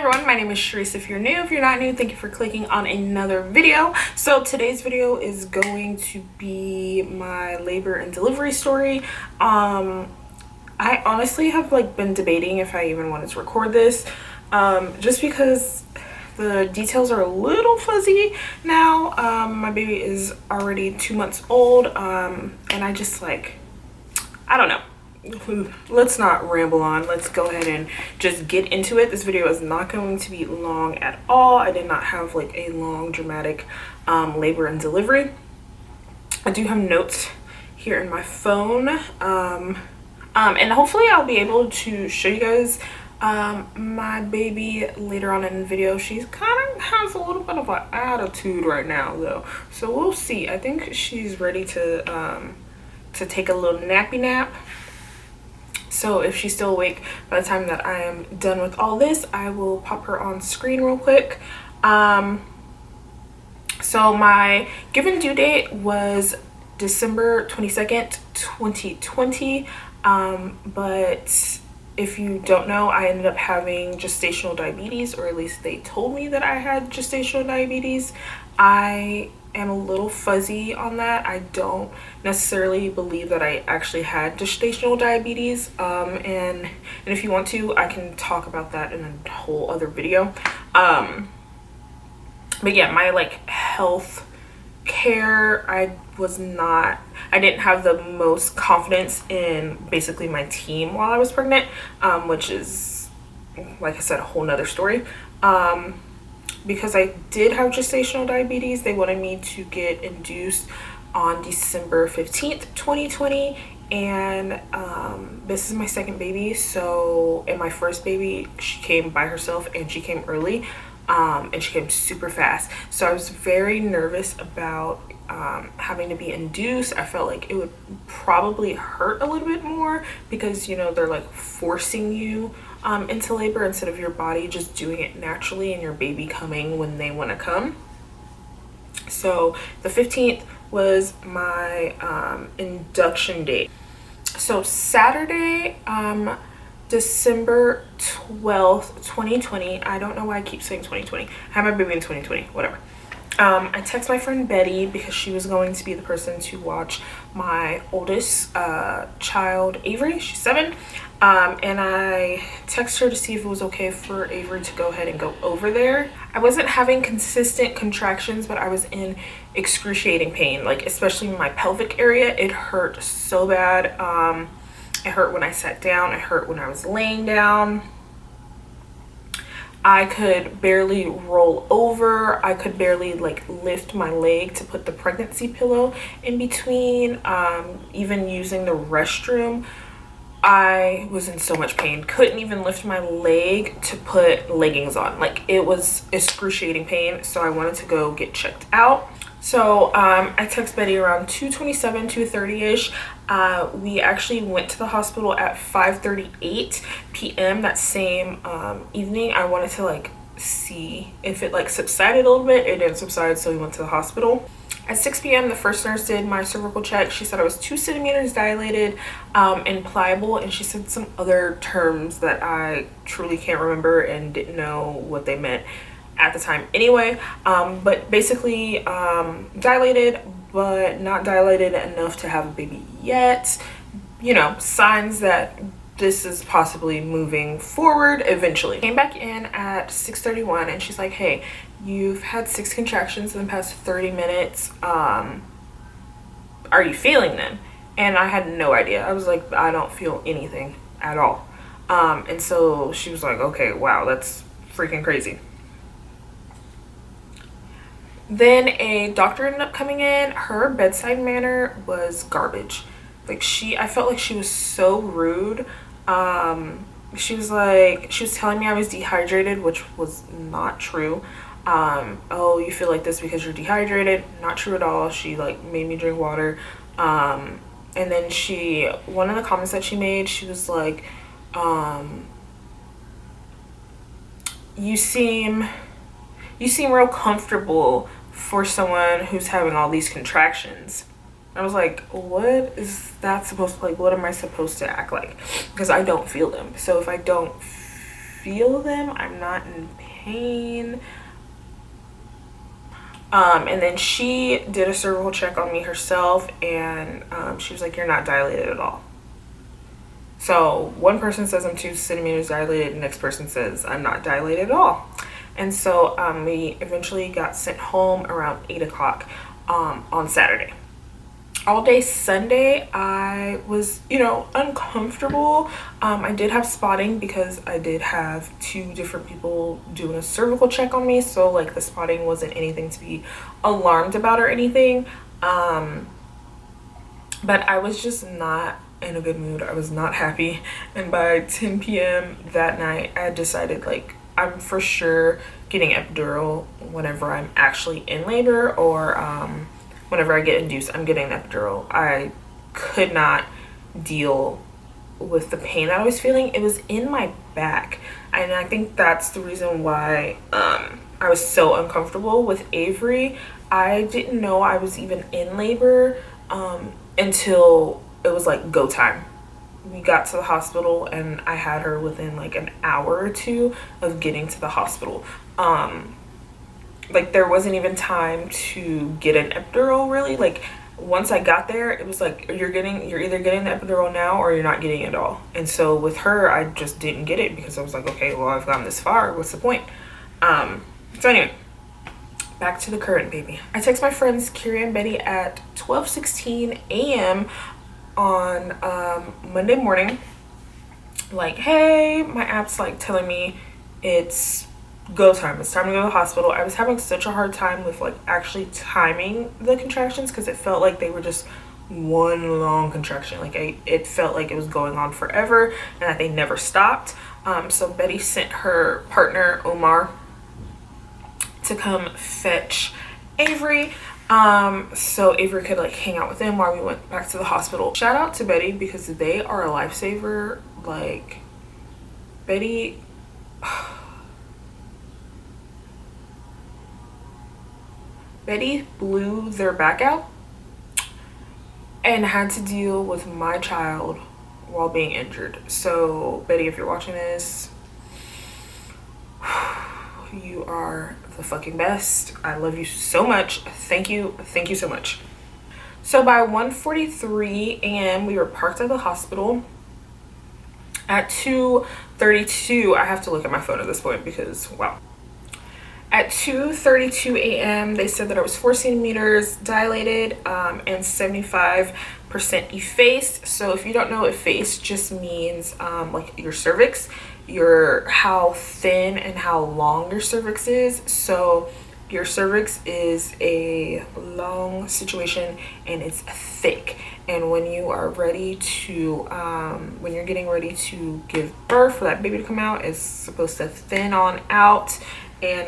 everyone, my name is Sharice. If you're new, if you're not new, thank you for clicking on another video. So today's video is going to be my labor and delivery story. I honestly have been debating if I even wanted to record this, just because the details are a little fuzzy now. My baby is already 2 months old, and I just I don't know. Let's not ramble on. Let's go ahead and just get into it. This video is not going to be long at all. I did not have a long dramatic labor and delivery. I do have notes here in my phone, and hopefully I'll be able to show you guys my baby later on in the video. She's kind of has a little bit of an attitude right now though, so we'll see. I think she's ready to take a little nappy nap. So if she's still awake by the time that I am done with all this, I will pop her on screen real quick. So my given due date was December 22nd, 2020. But if you don't know, I ended up having gestational diabetes, or at least they told me that I had gestational diabetes. I am a little fuzzy on that. I don't necessarily believe that I actually had gestational diabetes, and if you want to, I can talk about that in a whole other video. But yeah, my health care, I didn't have the most confidence in basically my team while I was pregnant, which is, like I said, a whole nother story. Because I did have gestational diabetes, they wanted me to get induced on December 15th, 2020. And this is my second baby. So, and my first baby, she came by herself and she came early, and she came super fast. So I was very nervous about having to be induced. I felt like it would probably hurt a little bit more because, you know, they're forcing you into labor instead of your body just doing it naturally and your baby coming when they want to come. So the 15th was my induction date. So Saturday, December 12th, 2020. I don't know why I keep saying 2020. I had my baby in 2020, whatever. I text my friend Betty because she was going to be the person to watch my oldest child, Avery. She's 7. And I texted her to see if it was okay for Avery to go ahead and go over there. I wasn't having consistent contractions, but I was in excruciating pain, especially in my pelvic area. It hurt so bad. It hurt when I sat down. It hurt when I was laying down. I could barely roll over. I could barely lift my leg to put the pregnancy pillow in between. Even using the restroom, I was in so much pain. Couldn't even lift my leg to put leggings on. It was excruciating pain. So I wanted to go get checked out. So I text Betty around 2:27, 2:30-ish. We actually went to the hospital at 5:38 p.m. that same evening. I wanted to see if it subsided a little bit. It didn't subside, so we went to the hospital. At 6 p.m. the first nurse did my cervical check. She said I was 2 centimeters dilated and pliable, and she said some other terms that I truly can't remember and didn't know what they meant at the time anyway. But basically dilated, but not dilated enough to have a baby yet. You know, signs that this is possibly moving forward eventually. Came back in at 6:31 and she's like, hey, you've had 6 contractions in the past 30 minutes. Are you feeling them? And I had no idea. I was like, I don't feel anything at all. And so she was like, okay, wow, that's freaking crazy. Then a doctor ended up coming in. Her bedside manner was garbage. I felt like she was so rude. She was telling me I was dehydrated, which was not true. Oh, you feel like this because you're dehydrated? Not true at all. She made me drink water. And then one of the comments that she made, she was like, you seem real comfortable for someone who's having all these contractions. I was like, what is that supposed to, what am I supposed to act like? Because I don't feel them. So if I don't feel them. I'm not in pain. And then she did a cervical check on me herself, and she was like, you're not dilated at all. So one person says I'm 2 centimeters dilated, the next person says I'm not dilated at all. And so we eventually got sent home around 8 o'clock on Saturday. All day Sunday, I was, uncomfortable. I did have spotting because I did have 2 different people doing a cervical check on me. So like the spotting wasn't anything to be alarmed about or anything. But I was just not in a good mood. I was not happy. And by 10 p.m. that night, I decided like I'm for sure getting epidural whenever I'm actually in labor, or whenever I get induced, I'm getting an epidural. I could not deal with the pain that I was feeling. It was in my back. And I think that's the reason why I was so uncomfortable with Avery. I didn't know I was even in labor until it was like go time. We got to the hospital and I had her within like an hour or 2 of getting to the hospital. Like there wasn't even time to get an epidural really. Like once I got there, it was like you're either getting the epidural now or you're not getting it at all. And so with her, I just didn't get it because I was like, okay, well I've gone this far, what's the point? So anyway, back to the current baby. I text my friends Kiri and Betty at 12:16 a.m. on Monday morning, like, hey, my app's like telling me it's go time, it's time to go to the hospital. I was having such a hard time with like actually timing the contractions because it felt like they were just one long contraction. Like it felt like it was going on forever and that they never stopped. So Betty sent her partner Omar to come fetch Avery, so Avery could like hang out with them while we went back to the hospital. Shout out to Betty because they are a lifesaver. Like Betty blew their back out and had to deal with my child while being injured. So Betty, if you're watching this, you are the fucking best. I love you so much. Thank you so much. So by 1:43 a.m. we were parked at the hospital. At 2:32, I have to look at my phone at this point because wow. At 2:32 a.m. they said that I was 4 centimeters dilated and 75% effaced. So if you don't know, effaced just means like your cervix, how thin and how long your cervix is. So your cervix is a long situation and it's thick, and when you are ready to when you're getting ready to give birth for that baby to come out, it's supposed to thin on out. And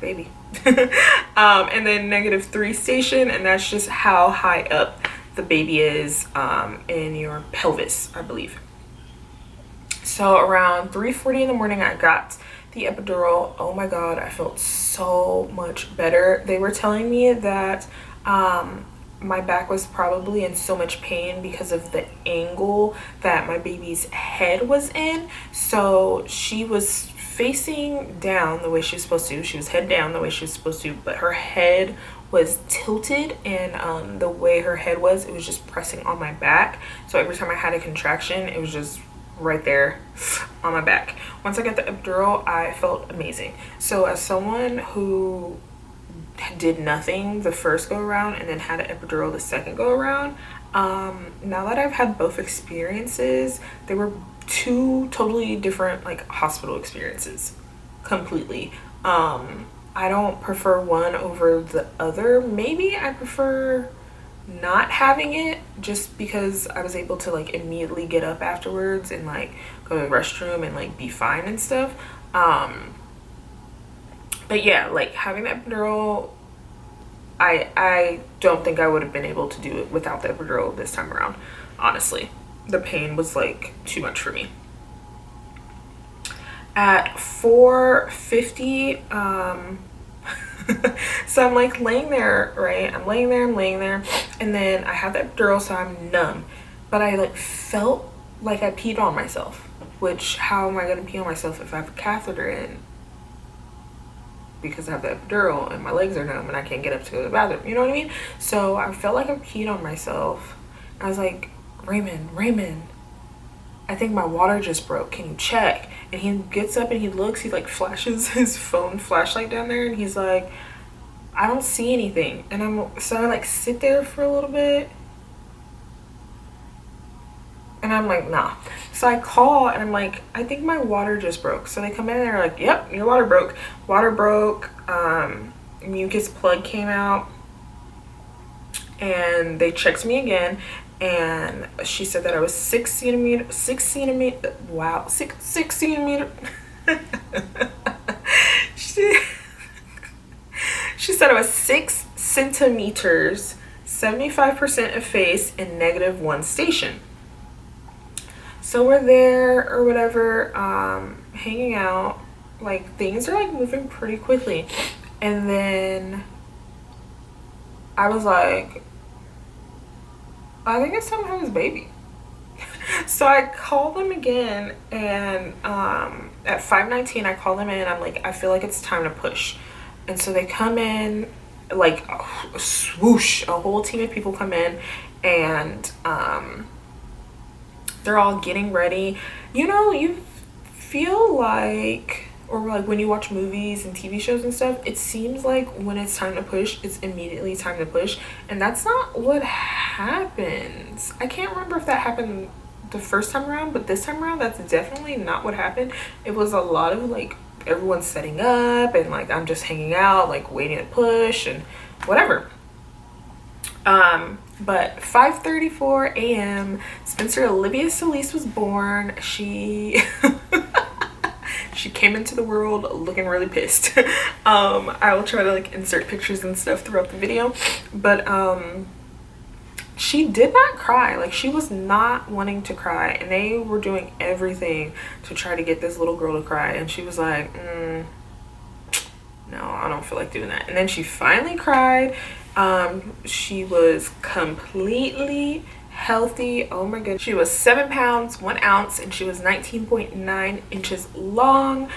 baby. And then -3 station, and that's just how high up the baby is in your pelvis, I believe. So around 3:40 in the morning I got the epidural. Oh my god, I felt so much better. They were telling me that my back was probably in so much pain because of the angle that my baby's head was in. So she was facing down the way she was supposed to. She was head down the way she was supposed to, but her head was tilted, and the way her head was, it was just pressing on my back. So every time I had a contraction, it was just right there on my back. Once I got the epidural, I felt amazing. So as someone who did nothing the first go around and then had an epidural the second go around, now that I've had both experiences, they were 2 totally different like hospital experiences completely. I don't prefer one over the other. Maybe I prefer not having it just because I was able to like immediately get up afterwards and like go to the restroom and like be fine and stuff. But yeah, like having the epidural, I don't think I would have been able to do it without the epidural this time around. Honestly, the pain was like too much for me. At 4:50, so I'm like laying there, right? I'm laying there, and then I have the epidural, so I'm numb. but I like felt like I peed on myself, which how am I gonna pee on myself if I have a catheter in? Because I have the epidural and my legs are numb and I can't get up to go to the bathroom, you know what I mean? So I felt like I peed on myself. I was like, Raymond, I think my water just broke, can you check? And he gets up and he looks, he like flashes his phone flashlight down there, and he's like, I don't see anything. And I like sit there for a little bit, and I'm like, nah. So I call and I'm like, I think my water just broke. So they come in and they're like, yep, your water broke. Mucus plug came out, and they checked me again, and she said that I was 6 centimeter. Wow, 6 centimeter. She said I was 6 centimeters, 75% effaced, and -1 station. So we're there or whatever, hanging out. Like, things are like moving pretty quickly. And then I was like, I think it's time to have this baby. So I called them again, and at 5:19 I called them in. I'm like, I feel like it's time to push. And so they come in, like swoosh, a whole team of people come in, and they're all getting ready. You know, you feel like, or like when you watch movies and TV shows and stuff, it seems like when it's time to push, it's immediately time to push. And that's not what happens. I can't remember if that happened the first time around, but this time around, that's definitely not what happened. It was a lot of like everyone's setting up, and like I'm just hanging out, like waiting to push and whatever. But 5:34 a.m. Spencer Olivia Solis was born. She she came into the world looking really pissed. I will try to like insert pictures and stuff throughout the video, but she did not cry. Like, she was not wanting to cry, and they were doing everything to try to get this little girl to cry, and she was like, no, I don't feel like doing that. And then she finally cried. She was completely healthy. Oh my goodness. She was 7 pounds 1 ounce, and she was 19.9 inches long.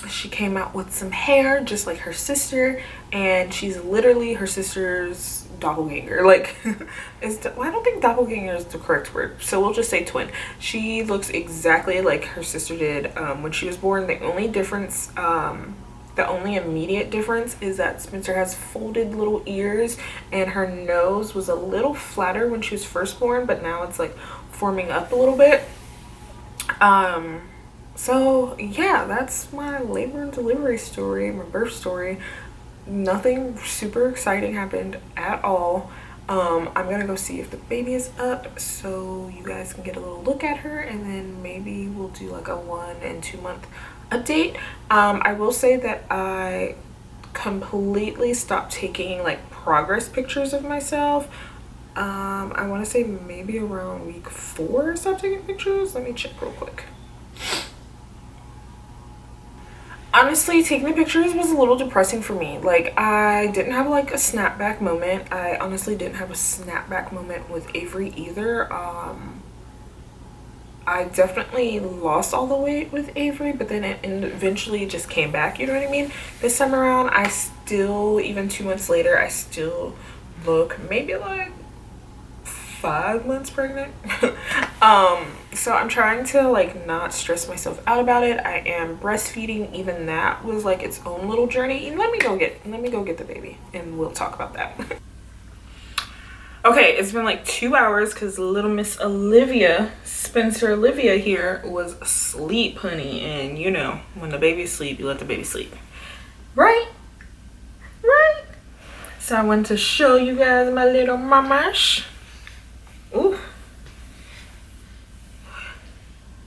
She came out with some hair just like her sister, and she's literally her sister's doppelganger. Like, I don't think doppelganger is the correct word, so we'll just say twin. She looks exactly like her sister did when she was born. The only difference, the only immediate difference is that Spencer has folded little ears, and her nose was a little flatter when she was first born, but now it's like forming up a little bit. So yeah, that's my labor and delivery story, my birth story. Nothing super exciting happened at all. I'm gonna go see if the baby is up so you guys can get a little look at her, and then maybe we'll do like a 1 and 2 month update. I will say that I completely stopped taking like progress pictures of myself. I want to say maybe around week 4 I stopped taking pictures. Let me check real quick. Honestly, taking the pictures was a little depressing for me. Like, I didn't have like a snapback moment. I honestly didn't have a snapback moment with Avery either. I definitely lost all the weight with Avery, but then it eventually just came back, you know what I mean? This time around, I still, even 2 months later, I still look maybe like 5 months pregnant. So I'm trying to like not stress myself out about it. I am breastfeeding. Even that was like its own little journey. And let me go get the baby, and we'll talk about that. Okay, it's been like 2 hours because little Miss Olivia, Spencer Olivia here, was asleep, honey. And you know, when the baby's asleep, you let the baby sleep, right? So I wanted to show you guys my little mamash. Ooh.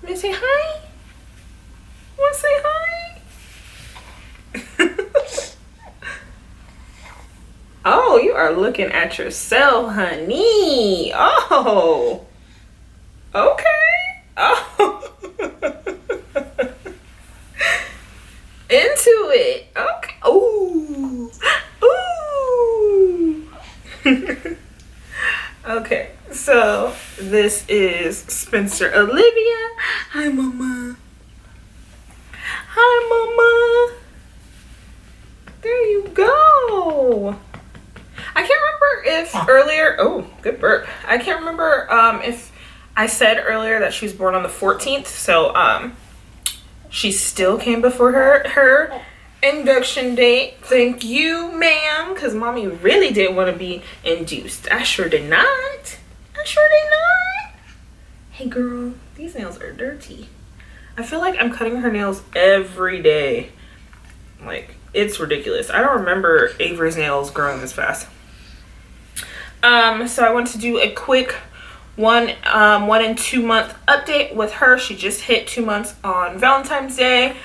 Let me say hi. Want to say hi? Oh, you are looking at yourself, honey. Oh. Okay. Oh. Into it. Okay. Ooh. Ooh. Okay. So this is Spencer Olivia. Hi, mama. Hi, mama. There you go. I can't remember if earlier, oh, good burp. I can't remember if I said earlier that she was born on the 14th. So she still came before her induction date. Thank you, ma'am, because mommy really didn't want to be induced. I sure did not. I sure did not. Hey girl, these nails are dirty. I feel like I'm cutting her nails every day. Like, it's ridiculous. I don't remember Avery's nails growing this fast. So I wanted to do a quick 1 and 2 month update with her. She just hit 2 months on Valentine's Day,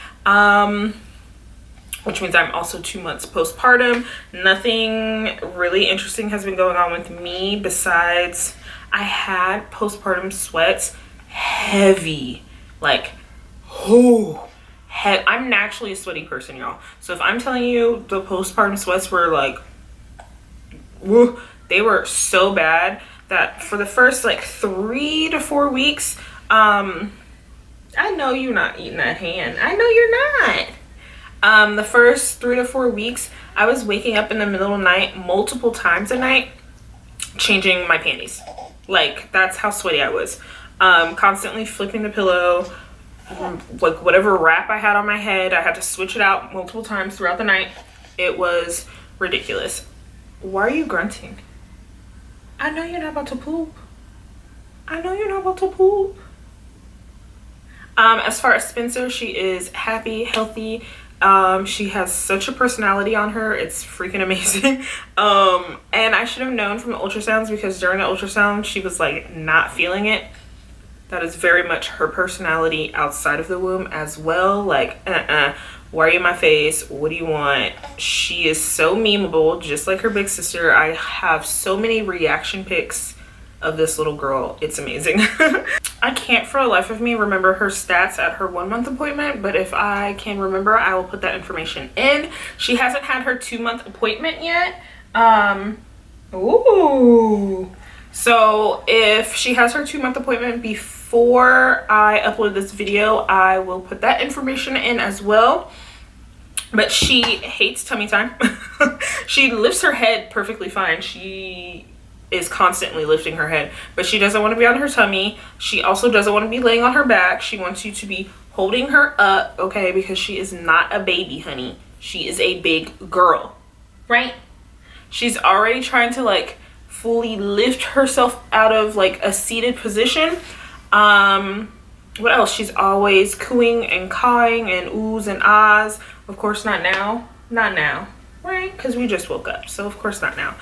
which means I'm also 2 months postpartum. Nothing really interesting has been going on with me besides I had postpartum sweats heavy, like, I'm naturally a sweaty person, y'all. So if I'm telling you the postpartum sweats were like, woo, they were so bad that for the first like 3 to 4 weeks, I know you're not eating that hand. I know you're not. The first 3 to 4 weeks, I was waking up in the middle of the night multiple times a night, changing my panties. Like, that's how sweaty I was. Constantly flipping the pillow. Like, whatever wrap I had on my head, I had to switch it out multiple times throughout the night. It was ridiculous. Why are you grunting? I know you're not about to poop. I know you're not about to poop. As far as Spencer, she is happy, healthy. She has such a personality on her. It's freaking amazing. And I should have known from the ultrasounds, because during the ultrasound, she was like not feeling it. That is very much her personality outside of the womb as well. Like, why are you in my face? What do you want? She is so memeable, just like her big sister. I have so many reaction pics of this little girl. It's amazing. I can't for the life of me remember her stats at her 1 month appointment, but if I can remember, I will put that information in. She hasn't had her 2 month appointment yet. Ooh. So if she has her 2 month appointment before I upload this video, I will put that information in as well. But she hates tummy time. She lifts her head perfectly fine. She is constantly lifting her head, but she doesn't want to be on her tummy. She also doesn't want to be laying on her back. She wants you to be holding her up, okay? Because she is not a baby, honey. She is a big girl, right? She's already trying to like fully lift herself out of like a seated position. What else? She's always cooing and cawing and oohs and ahs. Of course not now. Not now, right? Because we just woke up, so of course not now.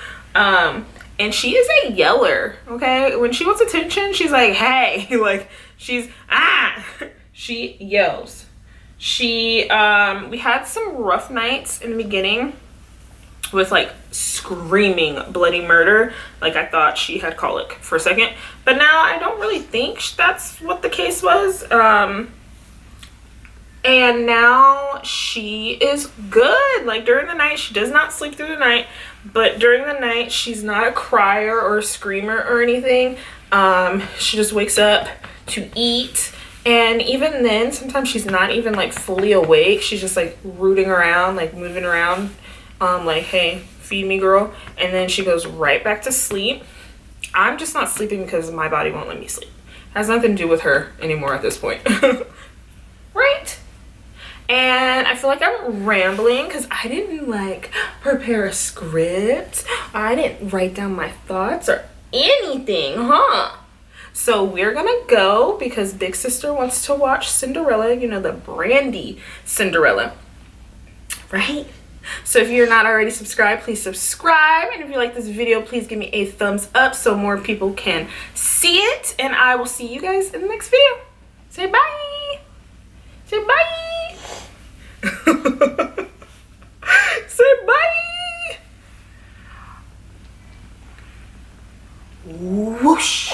And she is a yeller, okay? When she wants attention, she's like, hey, like, she's, she yells. We had some rough nights in the beginning with like screaming bloody murder. Like, I thought she had colic for a second, but now I don't really think that's what the case was. And now she is good. Like, during the night, she does not sleep through the night, but during the night, she's not a crier or a screamer or anything. She just wakes up to eat. And even then, sometimes she's not even like fully awake. She's just like rooting around, like moving around, like, hey, feed me, girl. And then she goes right back to sleep. I'm just not sleeping because my body won't let me sleep. It has nothing to do with her anymore at this point. Right? And I feel like I'm rambling because I didn't like prepare a script. I didn't write down my thoughts or anything, huh? So we're gonna go because big sister wants to watch Cinderella, you know, the Brandy Cinderella, right? So if you're not already subscribed, please subscribe. And if you like this video, please give me a thumbs up so more people can see it. And I will see you guys in the next video. Say bye. Say bye. Say bye. Whoosh.